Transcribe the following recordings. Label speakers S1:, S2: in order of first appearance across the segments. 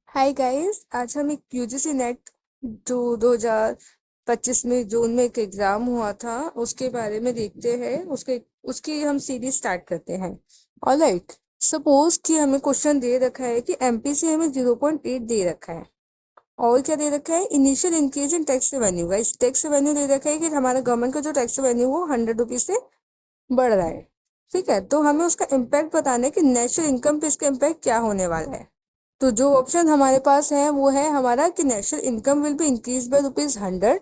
S1: Hi guys, आज हम एक यूजीसी नेट जो 2025 में जून में एक एग्जाम हुआ था उसके बारे में देखते हैं। उसके उसकी हम सीरीज स्टार्ट करते हैं। ऑलराइट, सपोज कि हमें क्वेश्चन दे रखा है कि एमपीसी हमें 0.8 दे रखा है और क्या दे रखा है, initial increase in tax revenue. Guys, tax revenue दे रखा है कि हमारा गवर्नमेंट का जो टैक्स रेवेन्यू वो 100 रुपीज से बढ़ रहा है। ठीक है, तो हमें उसका इम्पैक्ट बताना है कि नेशनल इनकम पे इसका इम्पैक्ट क्या होने वाला है। तो जो ऑप्शन हमारे पास है वो है हमारा कि national income will be increase by ₹100,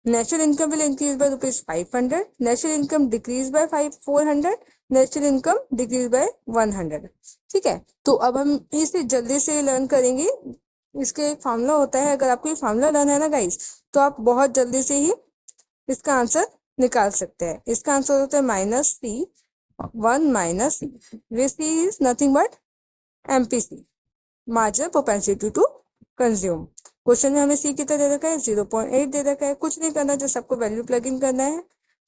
S1: national income will increase by ₹500, national income decrease by 400, national income decrease by 100। ठीक है, तो अब हम इसे जल्दी से लर्न करेंगे। इसका एक फार्मूला होता है, अगर आपको ये फार्मूला लर्न है ना गाइस, तो आप बहुत जल्दी से ही इसका आंसर निकाल सकते हैं। इसका आंसर होता है -C1 minus C, where C is nothing but MPC, marginal propensity to consume. Question में हमें सी कितना दे रखा है, 0.8 दे रखा है। कुछ नहीं करना, जैसे आपको वैल्यू प्लग इन करना है।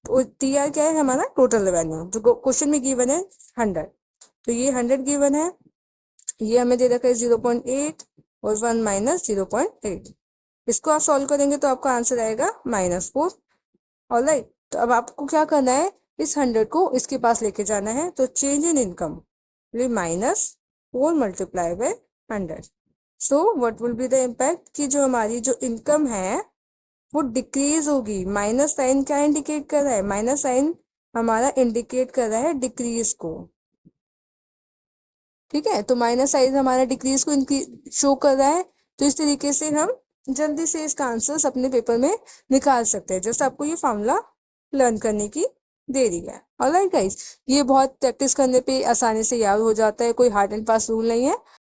S1: तो टीआर क्या है, हमारा टोटल रेवेन्यू जो क्वेश्चन में गिवन है 100, तो ये 100 गिवन है। ये हमें दे रखा है 0.8 और 1 माइनस 0.8। इसको आप सॉल्व करेंगे तो आपका आंसर आएगा -4। ऑलराइट, तो अब आपको क्या करना है, इस 100 को इसके पास लेके जाना है। तो change in income -4 multiply by 100। So what will be the impact कि जो हमारी जो इनकम है वो डिक्रीज होगी। माइनस साइन क्या इंडिकेट कर रहा है, माइनस साइन हमारा इंडिकेट कर रहा है डिक्रीज को। ठीक है, तो माइनस साइन हमारा डिक्रीज को शो कर रहा है। तो इस तरीके से हम जल्दी से इसका आंसर अपने पेपर में निकाल सकते हैं, जैसे आपको ये फॉर्मूला लर्न करने की दे रही है। ऑलराइट गाइस, ये बहुत प्रैक्टिस करने पे आसानी से याद हो जाता है, कोई हार्ड एंड फास्ट रूल नहीं है।